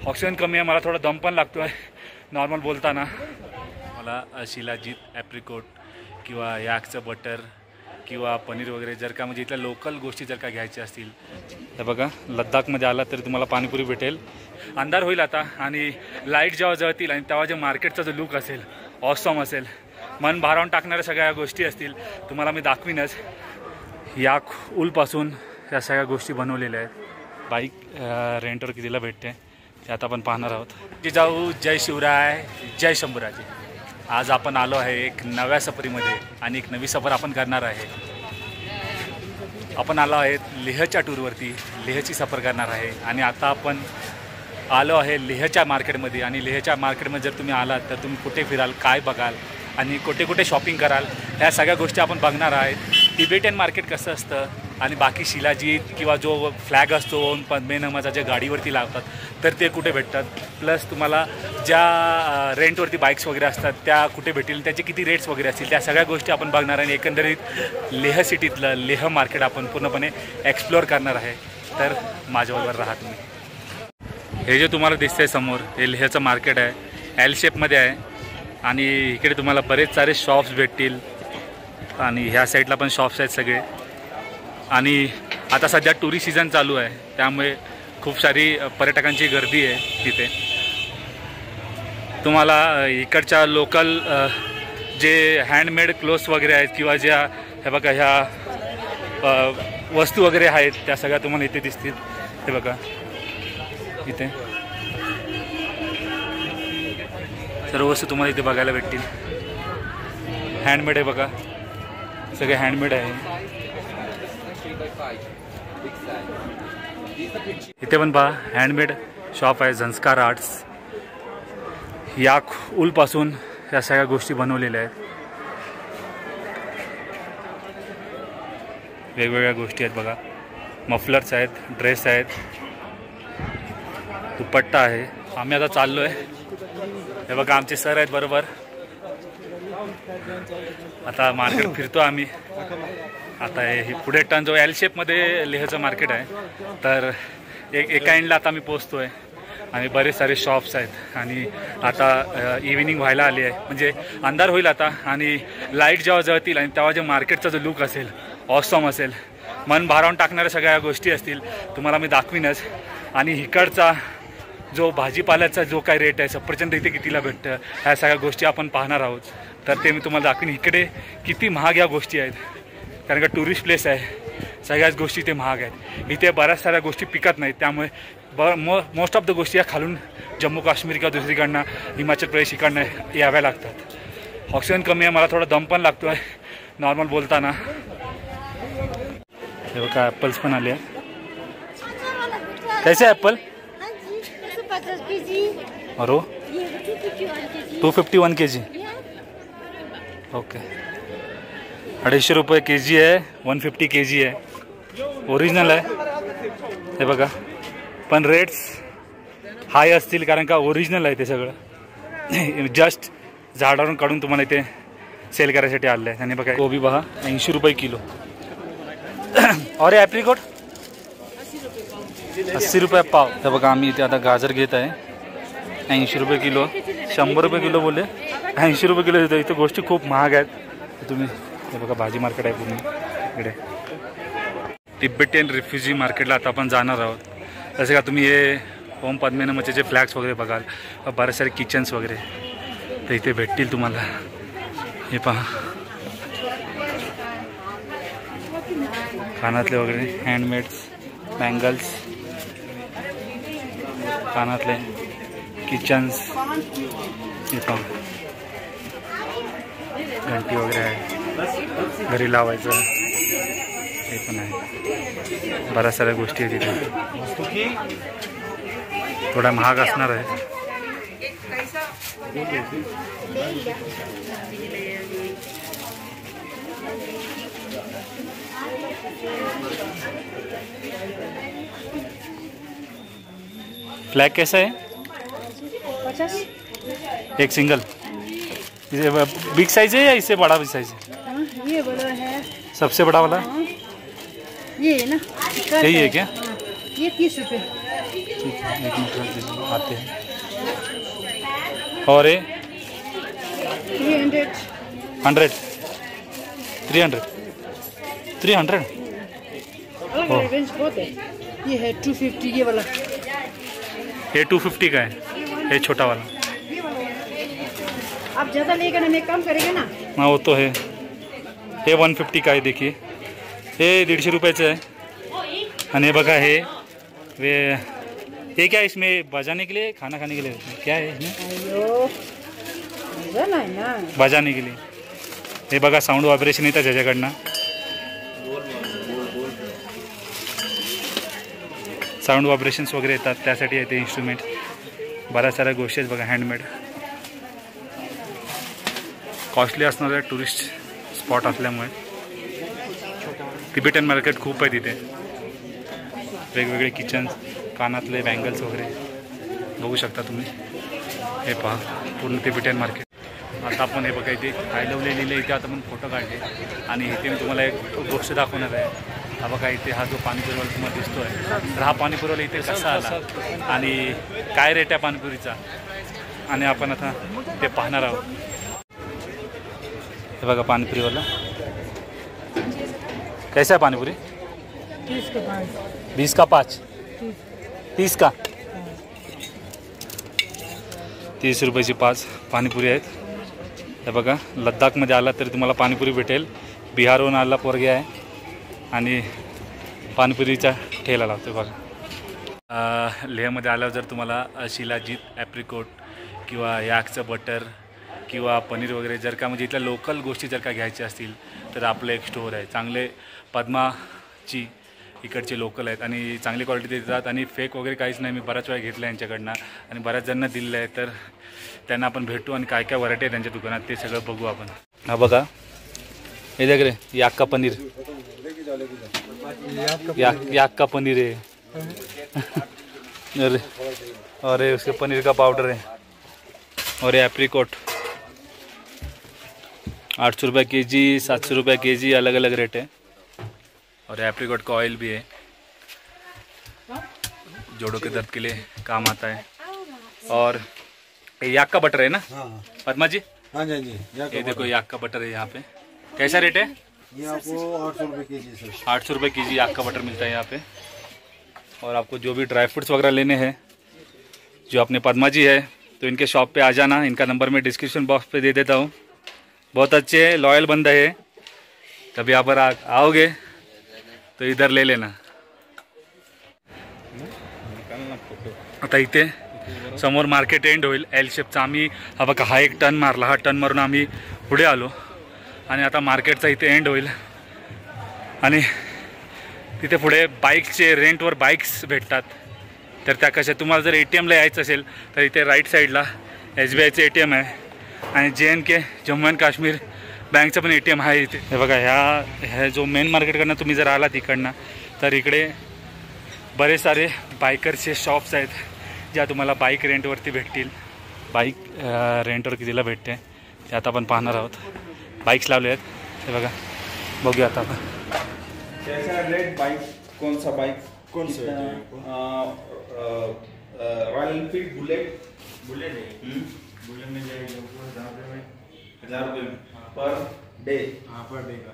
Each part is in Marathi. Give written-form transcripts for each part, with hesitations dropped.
ऑक्सिजन कमी आहे, मला थोडा दम पण लागतो आहे नॉर्मल बोलताना. मला शिलाजीत ॲप्रिकोट किंवा याकचं बटर किंवा पनीर वगैरे जर का म्हणजे इथल्या लोकल गोष्टी जर का घ्यायच्या असतील तर बघा, लद्दाखमध्ये आला तरी तुम्हाला पाणीपुरी भेटेल. अंधार होईल आता आणि लाईट जेव्हा जळतील आणि तेव्हा जे मार्केटचा जो लुक असेल ऑसम असेल, मन भारावून टाकणाऱ्या सगळ्या गोष्टी असतील तुम्हाला मी दाखवीनच. याक उलपासून या सगळ्या गोष्टी बनवलेल्या आहेत. बाईक रेंटवर कितीला भेटते ते आता आपण पाहणार आहोत. जिजाऊ जय शिवराय जय शंभूराजे. आज आपण आलो आहे एक नव्या सफरीमध्ये आणि एक नवी सफर आपण करणार आहे. आपण आलो आहे लेहच्या टूरवरती, लेहची सफर करणार आहे. आणि आता आपण आलो आहे लेहच्या मार्केटमध्ये. आणि लेहच्या मार्केटमध्ये जर तुम्ही आलात तर तुम्ही कुठे फिराल, काय बघाल आणि कुठे कुठे शॉपिंग कराल, ह्या सगळ्या गोष्टी आपण बघणार आहेत. तिबेटियन मार्केट कसं असतं आणि बाकी शिलाजीत किंवा जो फ्लॅग असतो पद्मेनामाचा ज्या गाडीवरती लावतात तर ते कुठे भेटतात, प्लस तुम्हाला ज्या रेंटवरती बाईक्स वगैरे असतात त्या कुठे भेटतील, त्याचे किती रेट्स वगैरे असतील, त्या सगळ्या गोष्टी आपण बघणार आहे. एकंदरीत लेह सिटीतलं लेह मार्केट आपण पूर्णपणे एक्सप्लोअर करणार आहे. तर माझ्याबरोबर राहा तुम्ही. हे जे तुम्हाला दिसतंय समोर हे लेहचं मार्केट आहे, एल शेपमध्ये आहे. आणि इकडे तुम्हाला बरेच सारे शॉप्स भेटतील आणि ह्या साईडला पण शॉप्स आहेत सगळे. आणि आता सध्या टुरिस्ट सीझन चालू आहे त्यामुळे खूप सारी पर्यटकांची गर्दी आहे तिथे. तुम्हाला इकडच्या लोकल जे हँडमेड क्लोथ्स वगैरे आहेत किंवा ज्या हे बघा ह्या वस्तू वगैरे आहेत त्या सगळ्या तुम्हाला इथे दिसतील. हे बघा इथे सर्व वस्तू तुम्हाला इथे बघायला भेटतील. हँडमेड आहे बघा, सगळे हँडमेड आहे. इथे पण पहा हँडमेड शॉप आहे, झंस्कार आर्ट्स. याक उलपासून या सगळ्या गोष्टी बनवलेल्या आहेत. वेगवेगळ्या गोष्टी आहेत बघा, मफलर्स आहेत, ड्रेस आहेत, दुपट्टा आहे. आम्ही आता चाललो आहे, हे बघा आमचे सर आहेत बरोबर. आता मार्केट फिरतो आम्ही. आता हे पुढे टर्न जो एल शेपमध्ये लेहचं मार्केट आहे तर एका एंडला आता आम्ही पोचतो आहे. आणि बरेच सारे शॉप्स आहेत आणि आता इव्हिनिंग व्हायला आली आहे, म्हणजे अंधार होईल आता आणि लाईट जेव्हा जळतील आणि तेव्हा जे मार्केटचा जो लुक असेल ऑसम असेल, मन भारावून टाकणाऱ्या सगळ्या गोष्टी असतील तुम्हाला मी दाखवीनच. आणि इकडचा जो भाजीपाल्याचा जो काही रेट आहे, सफरचंद इथे कितीला भेटतं, ह्या सगळ्या गोष्टी आपण पाहणार आहोत. तर ते मी तुम्हाला दाखवीन इकडे किती महाग या गोष्टी आहेत, कारण का टुरिस्ट प्लेस आहे, सगळ्याच गोष्टी इथे महाग आहेत. इथे बऱ्याच साऱ्या गोष्टी पिकत नाहीत त्यामुळे मोस्ट ऑफ द गोष्टी या खालून जम्मू काश्मीर किंवा दुसरीकडनं हिमाचल प्रदेश इकडनं याव्या लागतात. ऑक्सिजन कमी आहे, मला थोडा दम पण लागतो आहे नॉर्मल बोलताना. हे बघा ॲपल्स पण आले आहे. कैसे ॲपल? अरे 251 kg. ओके, 250 रुपये kg आहे, 150 kg आहे. ओरिजिनल आहे हे बघा, पण रेट्स हाय असतील कारण का ओरिजिनल आहे ते सगळं. जस्ट झाडावरून काढून तुम्हाला इथे सेल करायसाठी आलं आहे. आणि बघा कोबी पहा 80 रुपये किलो. और ॲप्रिकोट 80 रुपये पाव. हे बघा आम्ही इथे आता गाजर घेत आहे 80 रुपये किलो. 100 रुपये किलो बोलले, 80 रुपये किलो देतो. इथे गोष्टी खूप महाग आहेत. तुम्ही हे बघा भाजी मार्केट आहे पूर्ण इकडे. तिबेटियन रिफ्युजी मार्केटला आता आपण जाणार आहोत. जसे का तुम्ही हे होम पद्मेनामाचे जे फ्लॅग्स वगैरे बघाल, बरेच सारे किचन्स वगैरे तर इथे भेटतील तुम्हाला. हे पहा कानातले वगैरे, हँडमेड्स, बँगल्स, कानातले, किचन्स. हे पहा घंटी वगैरे आहे, घरी लावायचं हे पण आहे. बऱ्याच साऱ्या गोष्टी आहेत तिथे. थोडा महाग असणार आहे. फ्लैग कैसा है? 50 एक सिंगल. बिग साइज है या इससे बड़ा भी साइज है? ये बड़ा है सबसे बड़ा वाला. ये है ना, यही है क्या? ये 30 रुपये. एक मीटर आते हैं। और ये 300 100 300 300 अलग अलग रेंज बहुत है। ये है 250 ये वाला। ये 250 का है, ये छोटा वाला। आप ज़्यादा लेकर हमें कम करेंगे ना। हाँ वो तो है। हे 150 का आहे, देखिए हे 150 रुपयाचं आहे। आणि हे बघा हे क्या है इसमें बजाने के लिए, खाना खाने के लिए क्या है इसमें? अयो मजा नाही ना। बजाने के लिए हे बघा साऊंड व्हायब्रेशन येतं त्याच्याकडनं, साऊंड व्हायब्रेशन्स वगैरे येतात त्यासाठी येते इन्स्ट्रुमेंट। बऱ्याच साऱ्या गोष्टी आहेत बघा हँडमेड। कॉस्टली असणारे टुरिस्ट स्पॉट असल्यामुळे तिबेटन मार्केट खूप आहे तिथे। वेगवेगळे किचन्स, कानातले बँगल्स वगैरे बघू शकता तुम्ही। हे पहा पूर्ण तिबेटन मार्केट। आता आपण हे बघा इथे आय लव्ह लिहिलेलं इथे आता आपण फोटो काढले आणि इथे मी तुम्हाला एक गोष्ट दाखवणार आहे। हा बघा इथे हा जो पाणीपुरीवाला तुम्हाला दिसतो आहे, तर हा पाणीपुरीवाला इथे कसा आला आणि काय रेट आहे पाणीपुरीचा, आणि आपण आता ते पाहणार आहोत। हे बघा पाणीपुरीवाला कैसा है पानीपुरी? 30 का 5 20 का 5 30 का 30 रुपयाची 5 पाणीपुरी आहेत। हे बघा लद्दाखमध्ये आला तरी तुम्हाला पाणीपुरी भेटेल। बिहारहून आला पोरगे आहे आणि पाणीपुरीचा ठेला लावतो बघा। लेहमध्ये आल्यावर जर तुम्हाला शिलाजीत ॲप्रिकोट किंवा याकचं बटर किंवा पनीर वगैरे जर का म्हणजे इथल्या लोकल गोष्टी जर का घ्यायच्या असतील तर आपलं एक स्टोअर आहे। चांगले पद्माची इकडचे लोकल आहेत आणि चांगली क्वालिटी देतात आणि फेक वगैरे काहीच नाही। मी बऱ्याच वेळा घेतलं आहे यांच्याकडनं आणि बऱ्याच जणांना दिलेलं आहे, तर त्यांना आपण भेटू आणि काय काय व्हरायटी आहे त्यांच्या दुकानात ते सगळं बघू आपण। हा बघा हे देख रे, याक्का पनीर, याक्का पनीर है और ये उसके पनीर का पाउडर है। और ये एप्रिकॉट 800 रुपये केजी, 700 रुपये केजी, अलग अलग रेट है। और एप्रिकॉट का ऑयल भी है, जोड़ों के दर्द के लिए काम आता है। और ये याक का बटर है ना पद्मा जी? हाँ जी जी, ये देखो याक का बटर है यहाँ पे। कैसा रेट है? ये आपको 800 रुपये केजी सर। 800 रुपये केजी याक का बटर मिलता है यहाँ पे। और आपको जो भी ड्राई फ्रूट्स वगैरह लेने हैं, जो अपने पद्मा जी है, तो इनके शॉप पे आ जाना। इनका नंबर मैं डिस्क्रिप्शन बॉक्स पे दे देता हूँ। बहुत अच्छे लॉयल बंदा है, कभी यहाँ पर आओगे तो इधर ले लेना। आता इथे समोर मार्केट एंड होईल एल शेपचा। आम्ही हा बघा हा एक टर्न मारला, हा टर्न मारून आम्ही पुढे आलो आणि आता मार्केटचा इथे एंड होईल आणि तिथे पुढे बाईक्सचे रेंटवर बाईक्स भेटतात। तर त्या कशा तुम्हाला जर ATMला यायचं असेल तर इथे राईट साईडला SBIचं ATM आहे आणि JNK जम्मू अँड काश्मीर बँकचं पण ATM आहे इथे। हे बघा ह्या जो मेन मार्केटकडनं तुम्ही जर आलात इकडनं तर इकडे बरेच सारे बायकरचे शॉप्स आहेत ज्या तुम्हाला बाईक रेंटवरती भेटतील। बाईक रेंटवर कितीला भेटते ते आता आपण पाहणार आहोत। बाईक्स लावले आहेत हे बघा, बघूया आता आपण। कैसा रेट बाइक, कौन सा बाइक, कौन सा रॉयल एनफील्ड बुलेट? बुलेट है, बुलेट में जाएगा 1000 रुपये में पर डे? हाँ पर डे का।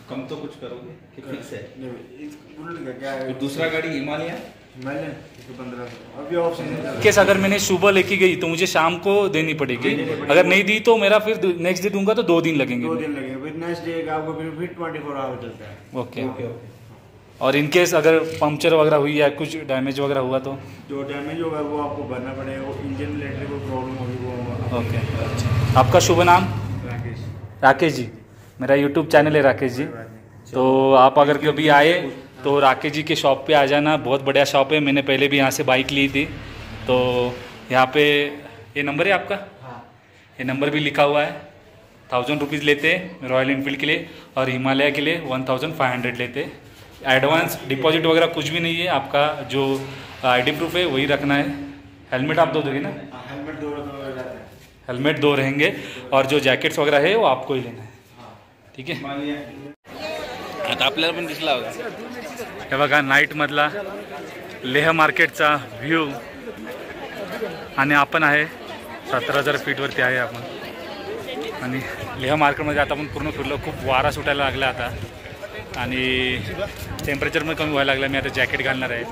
कम तो कुछ करोगे कि फिक्स है? नहीं, इस बुलेट का क्या है? फिर दूसरा गाड़ी हिमालयन? हिमालयन 1500 अभी ऑप्शन है। केस अगर मैंने सुबह लेके गई तो मुझे शाम को देनी पड़ेगी, अगर नहीं दी तो मेरा फिर नेक्स्ट डे दूंगा तो 2 दिन लगेंगे। 2 दिन लगेगा, फिर नेक्स्ट डे का आपको फिर 24 आवर चलता है। ओके और इन केस अगर पंक्चर वगैरह हुई या कुछ डैमेज वगैरह हुआ तो? जो डैमेज होगा वो आपको भरना पड़ेगा, वो इंजन रिलेटेड कोई प्रॉब्लम होगी वो ओके। आपका शुभ नाम? राकेश। राकेश जी, मेरा यूट्यूब चैनल है राकेश जी। तो आप अगर कभी आए तो राकेश जी के शॉप पे आ जाना, बहुत बढ़िया शॉप है। मैंने पहले भी यहाँ से बाइक ली थी। तो यहाँ पे ये नंबर है आपका? हाँ। ये नंबर भी लिखा हुआ है। 1000 रुपीज़ लेते हैं रॉयल एनफील्ड के लिए और हिमालय के लिए 1500 लेते हैं। एडवांस डिपॉजिट वगैरह कुछ भी नहीं है, आपका जो ID प्रूफ है वही रखना है। हेलमेट आप दो दोगे ना? हेलमेट 2 रहता है। हेलमेट 2 रहेंगे और जो जॅकेट्स वगैरह है वो आपको ही लेना है, ठीक है? आता आपल्याला पण दिसला होता। हे बघा नाईटमधला लेह मार्केटचा व्ह्यू आणि आपण आहे 17,000 फीटवरती आहे आपण आणि लेह मार्केटमध्ये आता आपण पूर्ण फिरलो. खूप वारा सुटायला लागला आता आणि टेम्परेचर पण कमी व्हायला लागलं. मी आता जॅकेट घालणार आहे,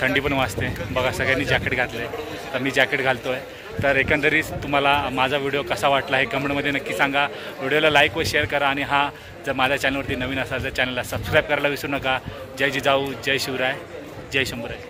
थंडी पण वाजते. बघा सगळ्यांनी जॅकेट घातलं आहे, तर मी जॅकेट घालतो आहे. तर एकंदरीत तुम्हाला माझा व्हिडिओ कसा वाटला हे कमेंटमध्ये नक्की सांगा. व्हिडिओला लाईक व शेअर करा आणि हा जर माझ्या चॅनलवरती नवीन असाल तर चॅनलला सबस्क्राईब करायला विसरू नका. जय जिजाऊ, जय शिवराय, जय शंभूराय.